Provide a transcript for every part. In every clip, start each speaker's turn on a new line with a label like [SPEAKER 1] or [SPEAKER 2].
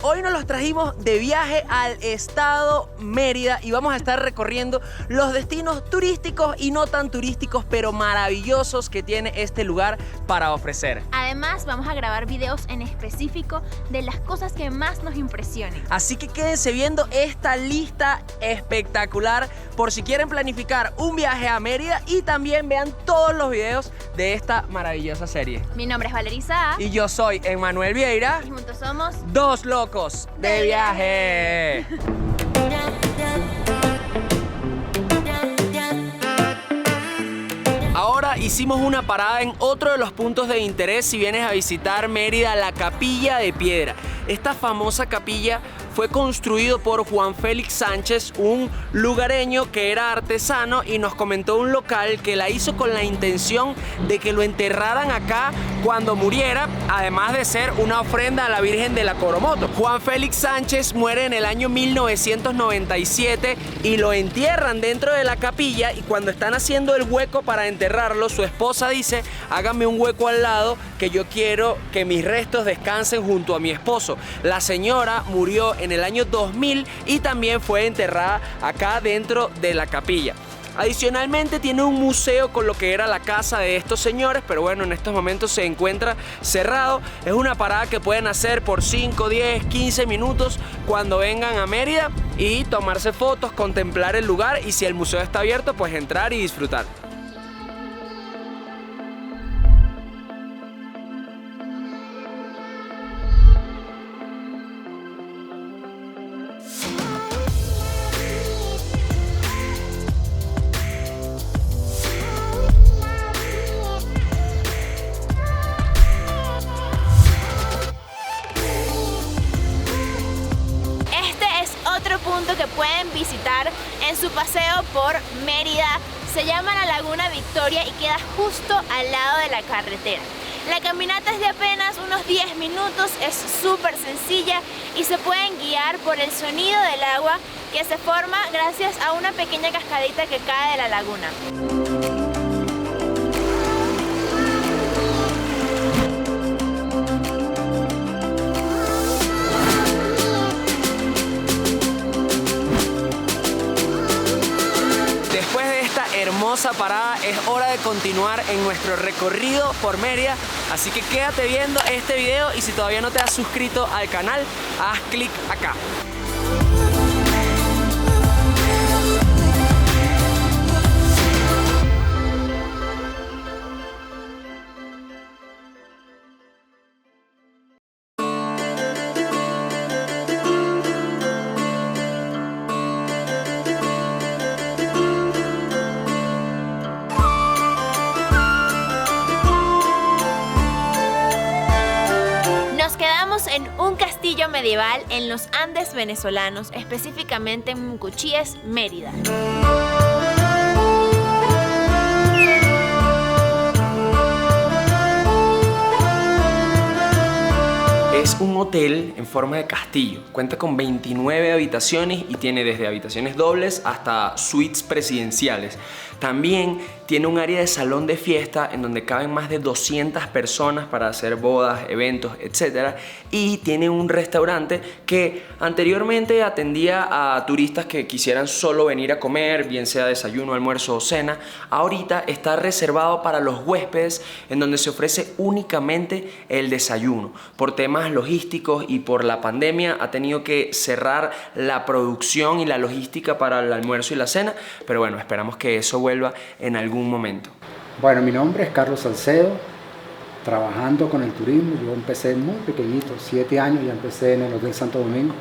[SPEAKER 1] hoy nos los trajimos de viaje al estado Mérida y vamos a estar recorriendo los destinos turísticos y no tan turísticos, pero maravillosos que tiene este lugar para ofrecer.
[SPEAKER 2] Además, vamos a grabar videos en específico de las cosas que más nos impresionen.
[SPEAKER 1] Así que quédense viendo esta lista espectacular por si quieren planificar un viaje a Mérida y también vean todos los videos de esta maravillosa serie.
[SPEAKER 2] Mi nombre es Valeria Saa.
[SPEAKER 1] Y yo soy Emmanuel Vieira.
[SPEAKER 2] Y juntos somos
[SPEAKER 1] Dos locos de viaje. Ahora hicimos una parada en otro de los puntos de interés si vienes a visitar Mérida, la Capilla de Piedra. Esta famosa capilla fue construido por Juan Félix Sánchez, un lugareño que era artesano, y nos comentó un local que la hizo con la intención de que lo enterraran acá cuando muriera, además de ser una ofrenda a la Virgen de la Coromoto. Juan Félix Sánchez muere en el año 1997 y lo entierran dentro de la capilla, y cuando están haciendo el hueco para enterrarlo, su esposa dice: hágame un hueco al lado que yo quiero que mis restos descansen junto a mi esposo. La señora murió en el año 2000 y también fue enterrada acá dentro de la capilla. Adicionalmente tiene un museo con lo que era la casa de estos señores, pero bueno, en estos momentos se encuentra cerrado. Es una parada que pueden hacer por 5, 10, 15 minutos cuando vengan a Mérida y tomarse fotos, contemplar el lugar, y si el museo está abierto, pues entrar y disfrutar.
[SPEAKER 2] Punto que pueden visitar en su paseo por Mérida. Se llama la Laguna Victoria y queda justo al lado de la carretera. La caminata es de apenas unos 10 minutos, es súper sencilla y se pueden guiar por el sonido del agua que se forma gracias a una pequeña cascadita que cae de la laguna.
[SPEAKER 1] Hermosa parada, es hora de continuar en nuestro recorrido por Mérida, así que quédate viendo este video y si todavía no te has suscrito al canal, haz clic acá.
[SPEAKER 2] En un castillo medieval en los Andes venezolanos, específicamente en Mucuchíes, Mérida.
[SPEAKER 1] Es un hotel en forma de castillo, cuenta con 29 habitaciones y tiene desde habitaciones dobles hasta suites presidenciales. También tiene un área de salón de fiesta en donde caben más de 200 personas para hacer bodas, eventos, etc. Y tiene un restaurante que anteriormente atendía a turistas que quisieran solo venir a comer, bien sea desayuno, almuerzo o cena. Ahorita está reservado para los huéspedes, en donde se ofrece únicamente el desayuno. Por temas logísticos y por la pandemia ha tenido que cerrar la producción y la logística para el almuerzo y la cena, pero bueno, esperamos que eso vuelva en algún momento.
[SPEAKER 3] Bueno, mi nombre es Carlos Salcedo, trabajando con el turismo. Yo empecé muy pequeñito, 7 años, ya empecé en el Hotel Santo Domingo.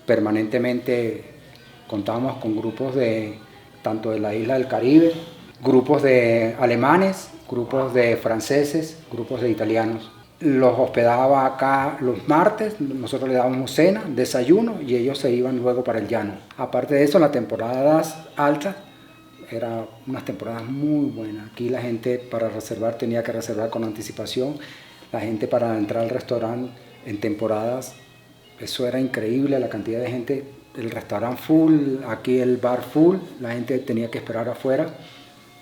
[SPEAKER 3] Permanentemente contábamos con grupos tanto de la isla del Caribe, grupos de alemanes, grupos de franceses, grupos de italianos. Los hospedaba acá los martes, nosotros le dábamos cena, desayuno y ellos se iban luego para el llano. Aparte de eso, las temporadas altas eran unas temporadas muy buenas. Aquí la gente para reservar tenía que reservar con anticipación. La gente para entrar al restaurante en temporadas, eso era increíble, la cantidad de gente, el restaurante full, aquí el bar full, la gente tenía que esperar afuera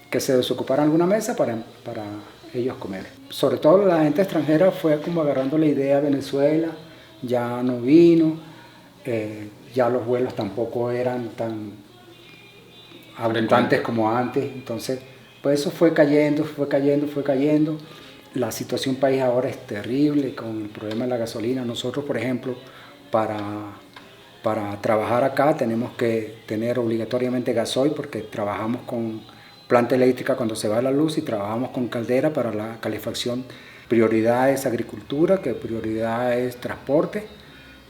[SPEAKER 3] que se desocupara alguna mesa para ellos comer. Sobre todo la gente extranjera fue como agarrando la idea de Venezuela, ya no vino, Ya los vuelos tampoco eran tan abundantes como antes, entonces pues eso fue cayendo. La situación país ahora es terrible con el problema de la gasolina. Nosotros, por ejemplo, para trabajar acá tenemos que tener obligatoriamente gasoil porque trabajamos con planta eléctrica cuando se va la luz y trabajamos con caldera para la calefacción. Prioridad es agricultura, que prioridad es transporte,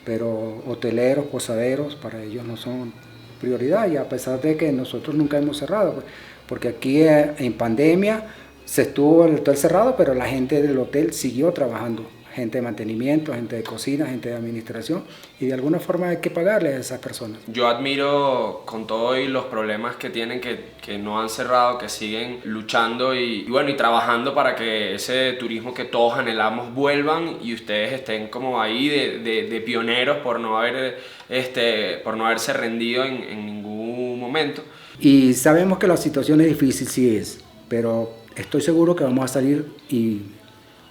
[SPEAKER 3] pero hoteleros, posaderos, para ellos no son prioridad, y a pesar de que nosotros nunca hemos cerrado, porque aquí en pandemia se estuvo el hotel cerrado, pero la gente del hotel siguió trabajando, gente de mantenimiento, gente de cocina, gente de administración, y de alguna forma hay que pagarle a esas personas.
[SPEAKER 1] Yo admiro con todo y los problemas que tienen, que no han cerrado, que siguen luchando y trabajando para que ese turismo que todos anhelamos vuelvan, y ustedes estén como ahí de pioneros por no haberse rendido en ningún momento.
[SPEAKER 3] Y sabemos que la situación es difícil, sí es, pero estoy seguro que vamos a salir y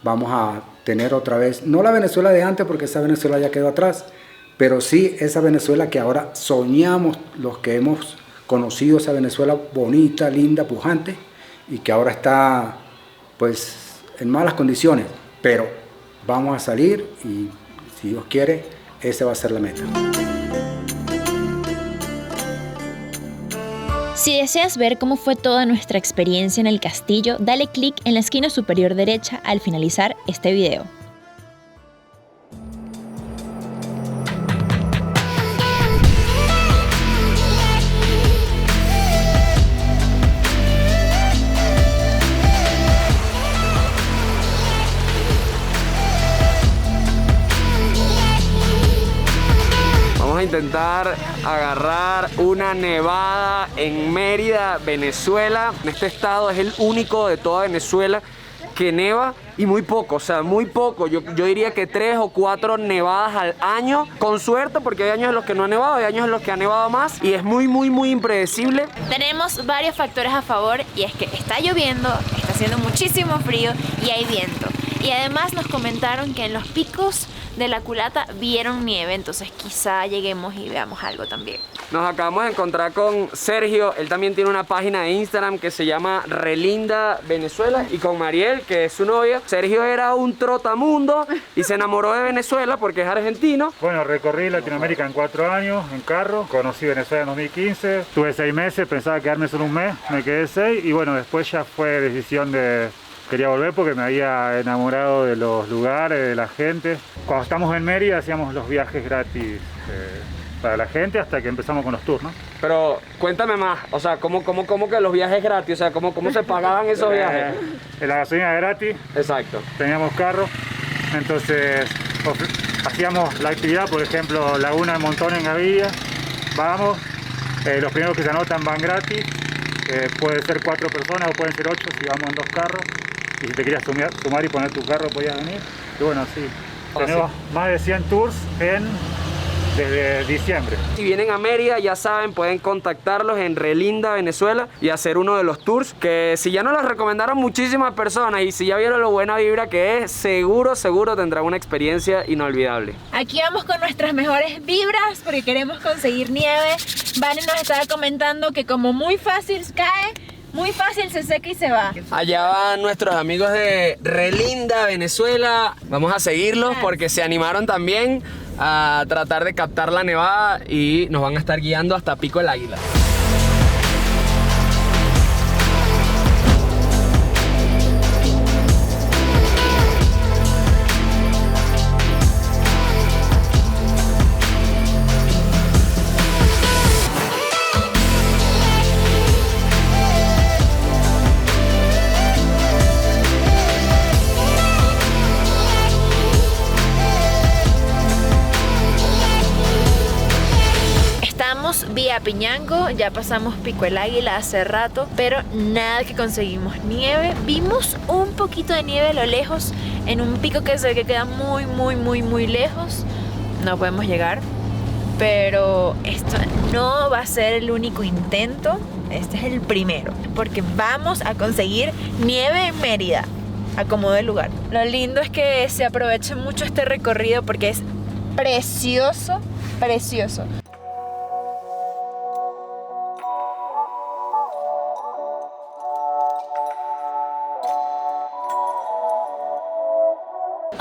[SPEAKER 3] vamos a tener otra vez, no la Venezuela de antes porque esa Venezuela ya quedó atrás, pero sí esa Venezuela que ahora soñamos los que hemos conocido, esa Venezuela bonita, linda, pujante, y que ahora está pues en malas condiciones, pero vamos a salir y si Dios quiere, esa va a ser la meta.
[SPEAKER 2] Si deseas ver cómo fue toda nuestra experiencia en el castillo, dale clic en la esquina superior derecha al finalizar este video.
[SPEAKER 1] A intentar agarrar una nevada en Mérida, Venezuela. Este estado es el único de toda Venezuela que neva, y muy poco, o sea, muy poco. Yo diría que 3 o 4 nevadas al año, con suerte, porque hay años en los que no ha nevado, hay años en los que ha nevado más, y es muy impredecible.
[SPEAKER 2] Tenemos varios factores a favor, y es que está lloviendo, está haciendo muchísimo frío y hay viento. Y además nos comentaron que en los picos de la culata vieron nieve, entonces quizá lleguemos y veamos algo también.
[SPEAKER 1] Nos acabamos de encontrar con Sergio, él también tiene una página de Instagram que se llama Relinda Venezuela, y con Mariel, que es su novia. Sergio era un trotamundo y se enamoró de Venezuela porque es argentino.
[SPEAKER 4] Bueno, recorrí Latinoamérica en 4 años en carro, conocí Venezuela en 2015, tuve 6 meses, pensaba quedarme solo un mes, me quedé 6, y bueno, después ya fue decisión de... Quería volver porque me había enamorado de los lugares, de la gente. Cuando estamos en Mérida hacíamos los viajes gratis para la gente hasta que empezamos con los tours, ¿no?
[SPEAKER 1] Pero cuéntame más, o sea, ¿cómo que los viajes gratis? O sea, ¿cómo se pagaban esos viajes?
[SPEAKER 4] La gasolina era gratis.
[SPEAKER 1] Exacto.
[SPEAKER 4] Teníamos carro, entonces hacíamos la actividad, por ejemplo, Laguna de Montón en Gavilla. Vamos, los primeros que se anotan van gratis. Puede ser 4 personas o pueden ser 8 si vamos en 2 carros. Y si te querías sumar y poner tu carro, podías venir. Y bueno, sí, tenemos más de 100 tours desde diciembre.
[SPEAKER 1] Si vienen a Mérida, ya saben, pueden contactarlos en Relinda Venezuela y hacer uno de los tours, que si ya nos los recomendaron muchísimas personas y si ya vieron lo buena vibra que es, seguro tendrán una experiencia inolvidable.
[SPEAKER 2] Aquí vamos con nuestras mejores vibras porque queremos conseguir nieve. Vane nos estaba comentando que como muy fácil cae, muy fácil se seca y se va.
[SPEAKER 1] Allá van nuestros amigos de Relinda Venezuela. Vamos a seguirlos porque se animaron también a tratar de captar la nevada y nos van a estar guiando hasta Pico del Águila.
[SPEAKER 2] Vía Piñango, ya pasamos Pico del Águila hace rato, pero nada que conseguimos nieve. Vimos un poquito de nieve a lo lejos en un pico que se ve que queda muy lejos. No podemos llegar, pero esto no va a ser el único intento. Este es el primero, porque vamos a conseguir nieve en Mérida, a como de lugar. Lo lindo es que se aproveche mucho este recorrido porque es precioso. precioso.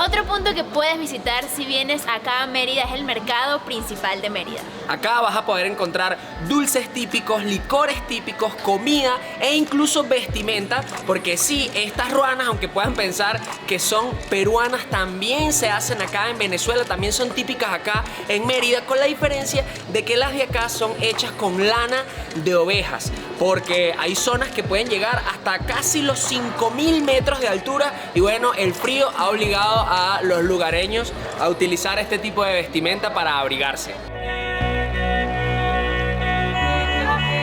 [SPEAKER 2] Otro punto que puedes visitar si vienes acá a Mérida es el mercado principal de Mérida.
[SPEAKER 1] Acá vas a poder encontrar dulces típicos, licores típicos, comida e incluso vestimenta, porque sí, estas ruanas, aunque puedan pensar que son peruanas, también se hacen acá en Venezuela, también son típicas acá en Mérida, con la diferencia de que las de acá son hechas con lana de ovejas, porque hay zonas que pueden llegar hasta casi los 5000 metros de altura y bueno, el frío ha obligado a los lugareños a utilizar este tipo de vestimenta para abrigarse.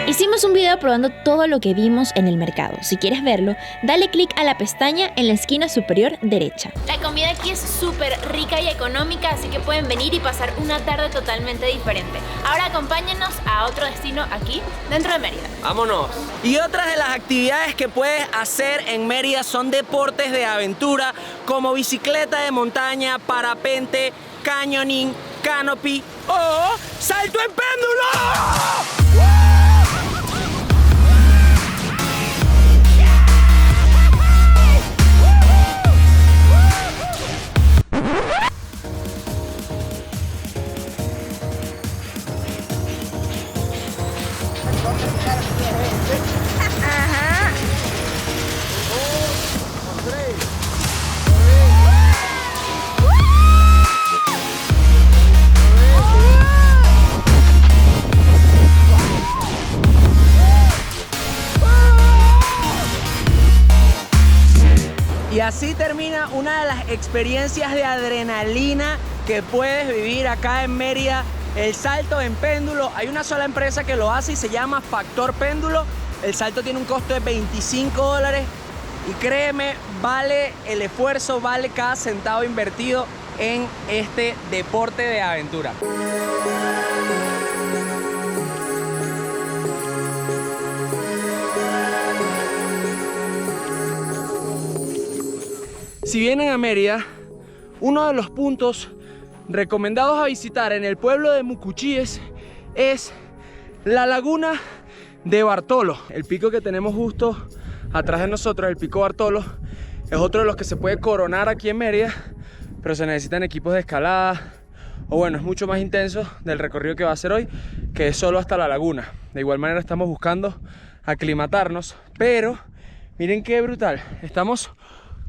[SPEAKER 2] Hicimos un video probando todo lo que vimos en el mercado. Si quieres verlo, dale click a la pestaña en la esquina superior derecha. La comida aquí es súper rica y económica, así que pueden venir y pasar una tarde totalmente diferente. Ahora acompáñenos a otro destino aquí, dentro de Mérida.
[SPEAKER 1] ¡Vámonos! Y otras de las actividades que puedes hacer en Mérida son deportes de aventura, como bicicleta de montaña, parapente, canyoning, canopy o salto en péndulo. Y así termina una de las experiencias de adrenalina que puedes vivir acá en Mérida, el salto en péndulo. Hay una sola empresa que lo hace y se llama Factor Péndulo. El salto tiene un costo de $25 y créeme, vale el esfuerzo, vale cada centavo invertido en este deporte de aventura. Si vienen a Mérida, uno de los puntos recomendados a visitar en el pueblo de Mucuchíes es la laguna de Bartolo. El pico que tenemos justo atrás de nosotros, el pico Bartolo, es otro de los que se puede coronar aquí en Mérida, pero se necesitan equipos de escalada, o bueno, es mucho más intenso del recorrido que va a hacer hoy, que es solo hasta la laguna. De igual manera estamos buscando aclimatarnos, pero miren qué brutal, estamos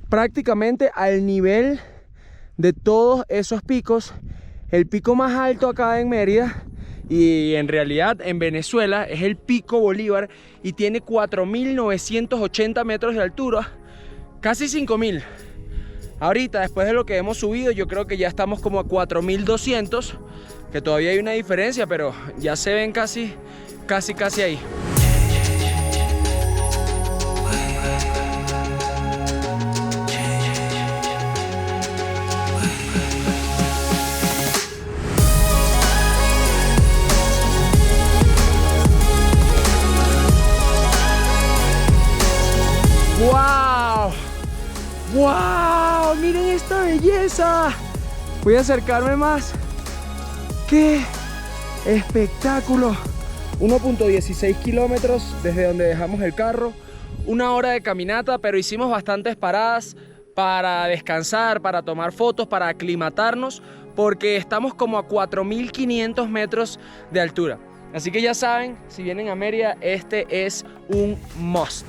[SPEAKER 1] prácticamente al nivel de todos esos picos. El pico más alto acá en Mérida y en realidad en Venezuela es el Pico Bolívar y tiene 4.980 metros de altura, casi 5.000. Ahorita, después de lo que hemos subido, yo creo que ya estamos como a 4.200, que todavía hay una diferencia, pero ya se ven casi ahí. ¡Wow! ¡Wow! ¡Miren esta belleza! Voy a acercarme más. ¡Qué espectáculo! 1.16 kilómetros desde donde dejamos el carro. 1 hora de caminata, pero hicimos bastantes paradas para descansar, para tomar fotos, para aclimatarnos, porque estamos como a 4.500 metros de altura. Así que ya saben, si vienen a Mérida, este es un must.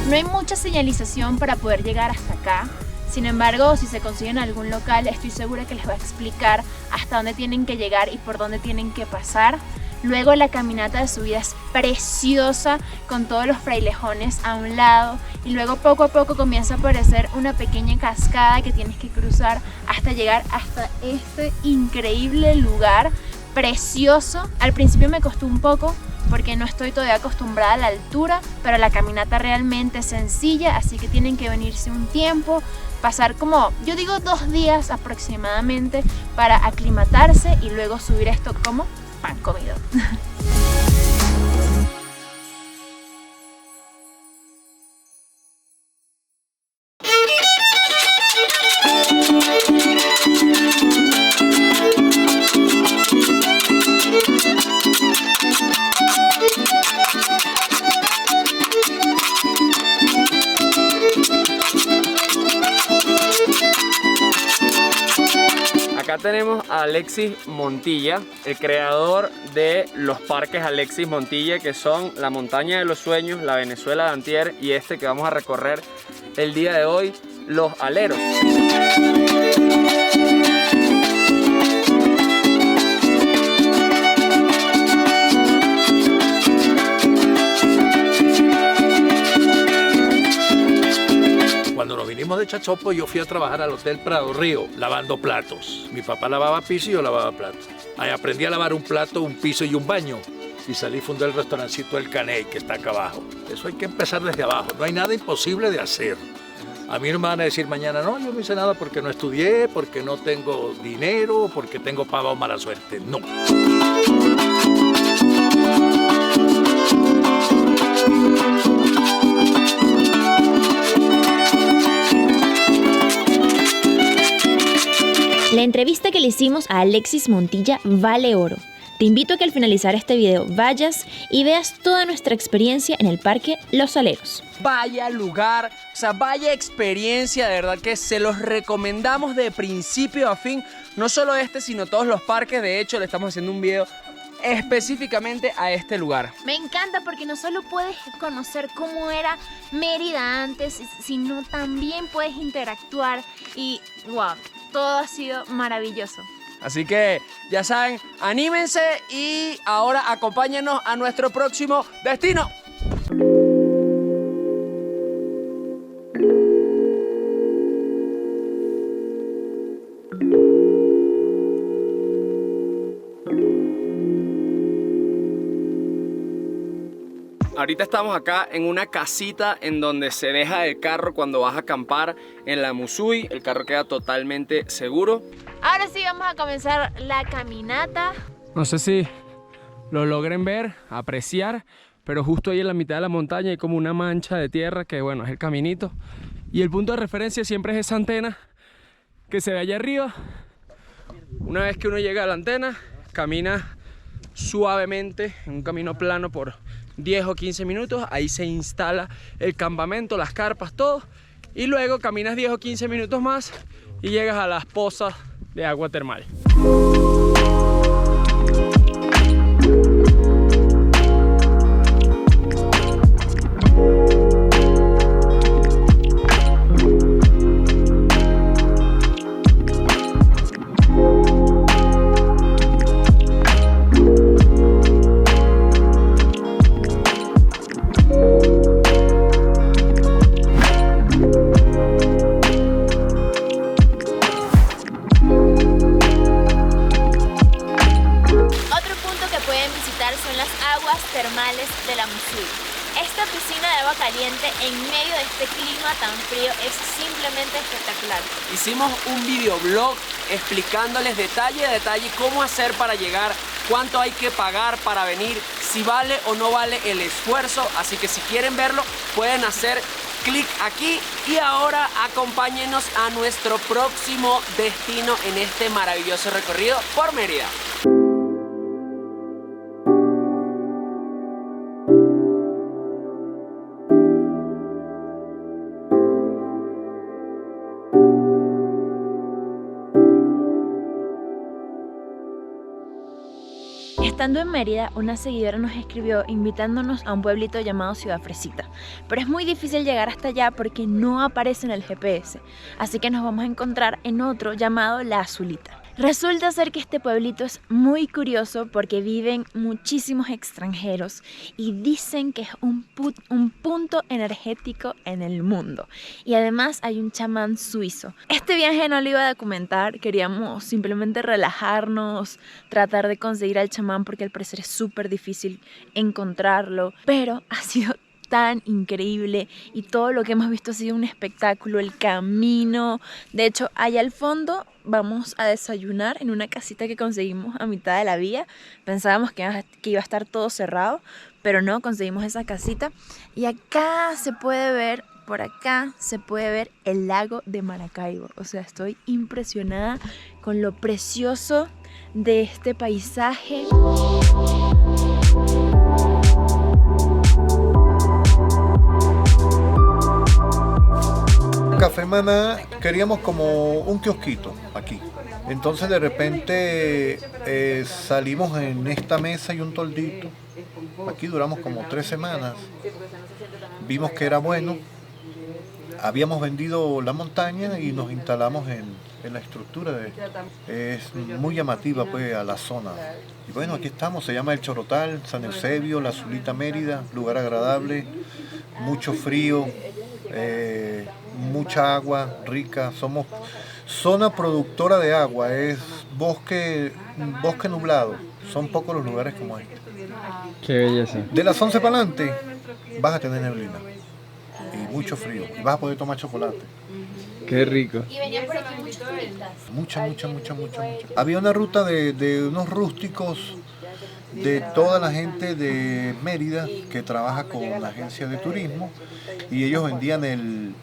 [SPEAKER 2] No hay mucha señalización para poder llegar hasta acá. Sin embargo, si se consiguen algún local, estoy segura que les va a explicar hasta dónde tienen que llegar y por dónde tienen que pasar. Luego la caminata de subida es preciosa con todos los frailejones a un lado y luego poco a poco comienza a aparecer una pequeña cascada que tienes que cruzar hasta llegar hasta este increíble lugar precioso. Al principio me costó un poco porque no estoy todavía acostumbrada a la altura, pero la caminata realmente es sencilla, así que tienen que venirse un tiempo, pasar como, yo digo 2 días aproximadamente para aclimatarse y luego subir esto como pan comido.
[SPEAKER 1] Acá tenemos a Alexis Montilla, el creador de los parques Alexis Montilla, que son la Montaña de los Sueños, la Venezuela de antier y este que vamos a recorrer el día de hoy, Los Aleros.
[SPEAKER 5] Cuando nos vinimos de Chachopo, yo fui a trabajar al Hotel Prado Río lavando platos. Mi papá lavaba piso y yo lavaba platos. Ahí aprendí a lavar un plato, un piso y un baño. Y salí y fundé el restaurancito El Caney, que está acá abajo. Eso hay que empezar desde abajo. No hay nada imposible de hacer. A mí no me van a decir mañana, no, yo no hice nada porque no estudié, porque no tengo dinero, porque tengo pava o mala suerte. No.
[SPEAKER 6] La entrevista que le hicimos a Alexis Montilla vale oro. Te invito a que al finalizar este video vayas y veas toda nuestra experiencia en el Parque Los Aleros.
[SPEAKER 1] Vaya lugar, o sea, vaya experiencia, de verdad que se los recomendamos de principio a fin. No solo este, sino todos los parques. De hecho, le estamos haciendo un video específicamente a este lugar.
[SPEAKER 2] Me encanta porque no solo puedes conocer cómo era Mérida antes, sino también puedes interactuar y wow, todo ha sido maravilloso.
[SPEAKER 1] Así que ya saben, anímense y ahora acompáñenos a nuestro próximo destino. Ahorita estamos acá en una casita en donde se deja el carro cuando vas a acampar en la Musui. El carro queda totalmente seguro.
[SPEAKER 2] Ahora sí vamos a comenzar la caminata.
[SPEAKER 1] No sé si lo logren ver, apreciar, pero justo ahí en la mitad de la montaña hay como una mancha de tierra que, bueno, es el caminito. Y el punto de referencia siempre es esa antena que se ve allá arriba. Una vez que uno llega a la antena, camina suavemente en un camino plano por 10 o 15 minutos. Ahí se instala el campamento, las carpas, todo. Y luego caminas 10 o 15 minutos más y llegas a las pozas de agua termal.
[SPEAKER 2] Son las aguas termales de la Musui. Esta piscina de agua caliente en medio de este clima tan frío es simplemente espectacular.
[SPEAKER 1] Hicimos un videoblog explicándoles detalle a detalle cómo hacer para llegar, cuánto hay que pagar para venir, si vale o no vale el esfuerzo. Así que si quieren verlo pueden hacer clic aquí. Y ahora acompáñenos a nuestro próximo destino en este maravilloso recorrido por Mérida.
[SPEAKER 6] Estando en Mérida, una seguidora nos escribió invitándonos a un pueblito llamado Ciudad Fresita, pero es muy difícil llegar hasta allá porque no aparece en el GPS, así que nos vamos a encontrar en otro llamado La Azulita. Resulta ser que este pueblito es muy curioso porque viven muchísimos extranjeros y dicen que es un punto energético en el mundo. Y además hay un chamán suizo. Este viaje no lo iba a documentar, queríamos simplemente relajarnos, tratar de conseguir al chamán porque al parecer es súper difícil encontrarlo. Pero ha sido tan increíble y todo lo que hemos visto ha sido un espectáculo, el camino. De hecho, allá al fondo vamos a desayunar en una casita que conseguimos a mitad de la vía. Pensábamos que iba a estar todo cerrado, pero no, conseguimos esa casita. Y acá se puede ver, por acá se puede ver el lago de Maracaibo. O sea, estoy impresionada con lo precioso de este paisaje.
[SPEAKER 7] Café Maná queríamos como un kiosquito aquí. Entonces de repente salimos en esta mesa y un toldito. Aquí duramos como 3 semanas. Vimos que era bueno. Habíamos vendido la montaña y nos instalamos en la estructura. Es muy llamativa pues a la zona. Y bueno, aquí estamos, se llama El Chorotal, San Eusebio, La Zulita Mérida, lugar agradable, mucho frío. Mucha agua rica, somos zona productora de agua, es bosque nublado, son pocos los lugares como este.
[SPEAKER 8] Qué belleza.
[SPEAKER 7] De las 11 para adelante vas a tener neblina y mucho frío y vas a poder tomar chocolate.
[SPEAKER 8] Qué rico.
[SPEAKER 2] Y venían por aquí muchos turistas.
[SPEAKER 7] Mucha. Había una ruta de unos rústicos de toda la gente de Mérida que trabaja con la agencia de turismo y ellos vendían el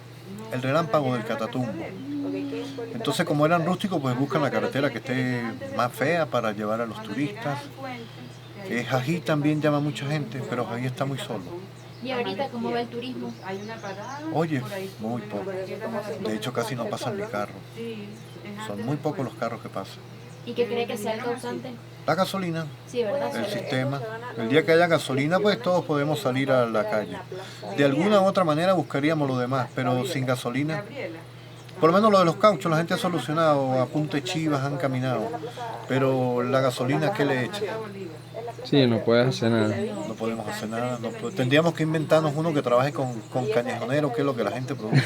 [SPEAKER 7] relámpago del Catatumbo. Entonces, como eran rústicos, pues buscan la carretera que esté más fea para llevar a los turistas. Jají también llama mucha gente, pero Jají está muy solo.
[SPEAKER 2] ¿Y ahorita cómo va el turismo?
[SPEAKER 7] Oye, muy poco. De hecho, casi no pasan ni carros. Son muy pocos los carros que pasan.
[SPEAKER 2] ¿Y qué cree que sea el causante?
[SPEAKER 7] La gasolina,
[SPEAKER 2] Sí, ¿verdad?
[SPEAKER 7] el sistema. El día que haya gasolina, pues todos podemos salir a la calle. De alguna u otra manera buscaríamos lo demás, pero sin gasolina, por lo menos lo de los cauchos, la gente ha solucionado, a punta de chivas han caminado, pero la gasolina, ¿qué le echa?
[SPEAKER 8] Sí, no puedes hacer nada.
[SPEAKER 7] No podemos hacer nada, tendríamos que inventarnos uno que trabaje con callejonero, que es lo que la gente produce.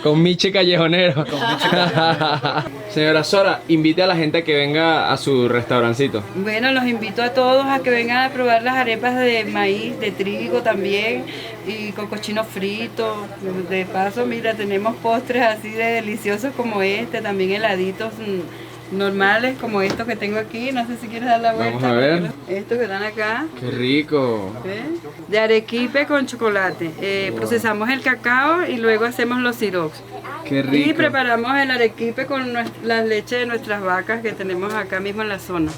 [SPEAKER 8] Con Miche Callejonero.
[SPEAKER 7] Con Miche Callejonero.
[SPEAKER 8] Señora Sora, invite a la gente a que venga a su restaurancito.
[SPEAKER 9] Bueno, los invito a todos a que vengan a probar las arepas de maíz, de trigo también, y con cochino frito. De paso, mira, tenemos postres así de deliciosos como este, también heladitos normales como estos que tengo aquí. No sé si quieres dar la vuelta.
[SPEAKER 8] Vamos a ver.
[SPEAKER 9] Estos que están acá.
[SPEAKER 8] Qué rico.
[SPEAKER 9] ¿Ves? De arequipe con chocolate. Procesamos el cacao y luego hacemos los sirops.
[SPEAKER 8] Qué rico.
[SPEAKER 9] Y preparamos el arequipe con la leche de nuestras vacas que tenemos acá mismo en la zona.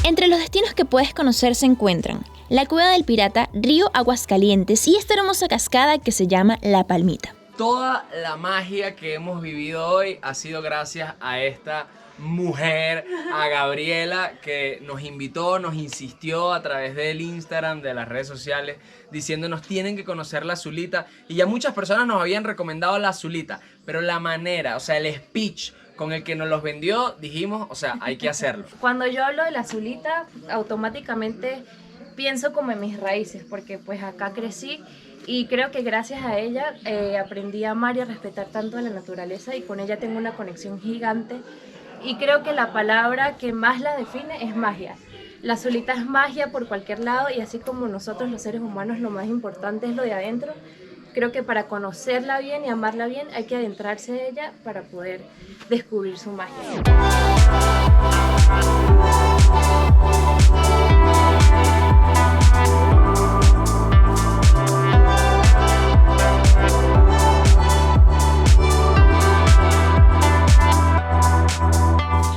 [SPEAKER 6] Entre los destinos que puedes conocer se encuentran la Cueva del Pirata, Río Aguascalientes y esta hermosa cascada que se llama La Palmita.
[SPEAKER 1] Toda la magia que hemos vivido hoy ha sido gracias a esta mujer, a Gabriela, que nos invitó, nos insistió a través del Instagram, de las redes sociales, diciéndonos tienen que conocer la Zulita. Y ya muchas personas nos habían recomendado la Zulita, pero la manera, o sea, el speech con el que nos los vendió, dijimos, o sea, hay que hacerlo.
[SPEAKER 10] Cuando yo hablo de la Zulita, automáticamente pienso como en mis raíces, porque pues acá crecí y creo que gracias a ella aprendí a amar y a respetar tanto a la naturaleza y con ella tengo una conexión gigante y creo que la palabra que más la define es magia. La Zulita es magia por cualquier lado y así como nosotros los seres humanos lo más importante es lo de adentro. Creo que para conocerla bien y amarla bien hay que adentrarse de ella para poder descubrir su magia.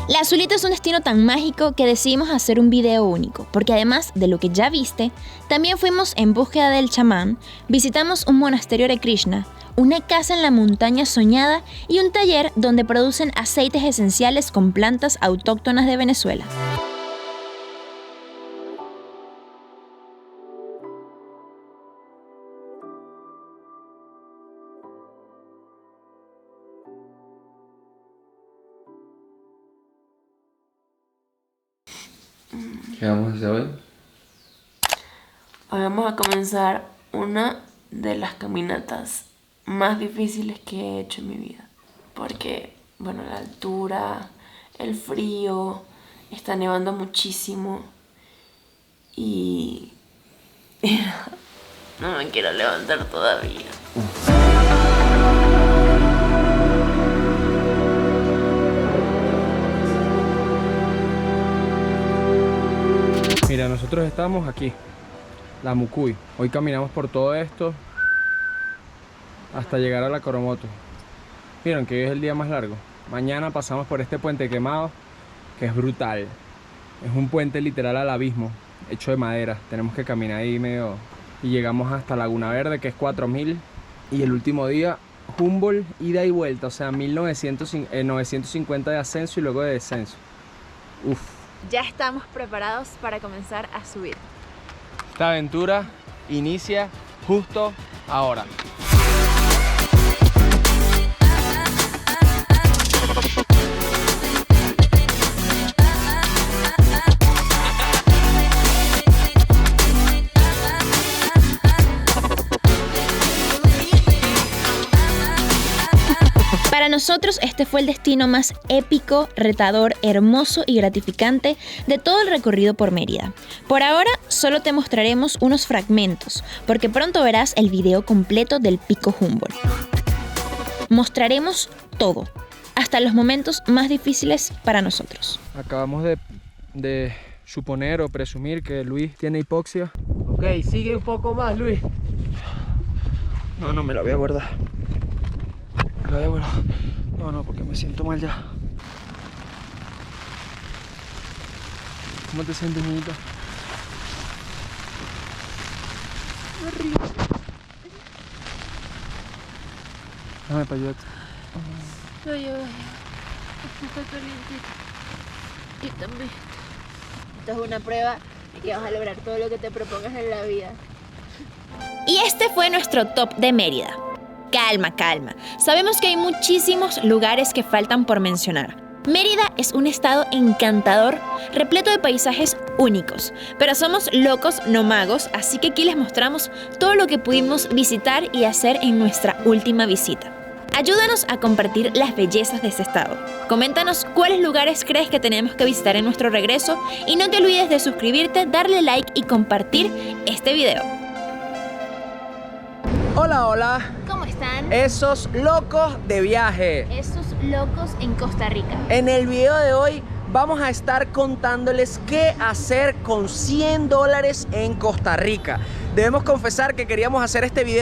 [SPEAKER 6] La Zulita es un destino tan mágico que decidimos hacer un video único, porque además de lo que ya viste, también fuimos en búsqueda del chamán, visitamos un monasterio de Krishna, una casa en la montaña soñada y un taller donde producen aceites esenciales con plantas autóctonas de Venezuela.
[SPEAKER 8] ¿Qué vamos a hacer hoy?
[SPEAKER 11] Hoy vamos a comenzar una de las caminatas más difíciles que he hecho en mi vida. Porque, bueno, la altura, el frío, está nevando muchísimo y no me quiero levantar todavía.
[SPEAKER 8] Mira, nosotros estamos aquí, la Mucuy. Hoy caminamos por todo esto hasta llegar a la Coromoto. Vieron que hoy es el día más largo. Mañana pasamos por este puente quemado, que es brutal. Es un puente literal al abismo, hecho de madera. Tenemos que caminar ahí medio... Y llegamos hasta Laguna Verde, que es 4000. Y el último día, Humboldt, ida y vuelta. O sea, 950 de ascenso y luego de descenso. Uf.
[SPEAKER 6] Ya estamos preparados para comenzar a subir.
[SPEAKER 8] Esta aventura inicia justo ahora.
[SPEAKER 6] Para nosotros este fue el destino más épico, retador, hermoso y gratificante de todo el recorrido por Mérida. Por ahora solo te mostraremos unos fragmentos, porque pronto verás el video completo del Pico Humboldt. Mostraremos todo, hasta los momentos más difíciles para nosotros.
[SPEAKER 8] Acabamos de suponer o presumir que Luis tiene hipoxia.
[SPEAKER 1] Ok, sigue un poco más, Luis.
[SPEAKER 8] No me la voy a guardar. No, porque me siento mal ya. ¿Cómo te sientes, niñita? Déjame para ayudarte.
[SPEAKER 10] Yo, está calientito. Y también.
[SPEAKER 2] Esto es una prueba de que vas a lograr todo lo que te propongas en la vida.
[SPEAKER 6] Y este fue nuestro top de Mérida. Calma, calma. Sabemos que hay muchísimos lugares que faltan por mencionar. Mérida es un estado encantador, repleto de paisajes únicos. Pero somos locos, no magos, así que aquí les mostramos todo lo que pudimos visitar y hacer en nuestra última visita. Ayúdanos a compartir las bellezas de este estado. Coméntanos cuáles lugares crees que tenemos que visitar en nuestro regreso y no te olvides de suscribirte, darle like y compartir este video.
[SPEAKER 1] Hola, hola.
[SPEAKER 2] ¿Cómo están?
[SPEAKER 1] Esos locos de viaje.
[SPEAKER 2] Esos locos en Costa Rica.
[SPEAKER 1] En el video de hoy vamos a estar contándoles qué hacer con $100 en Costa Rica. Debemos confesar que queríamos hacer este video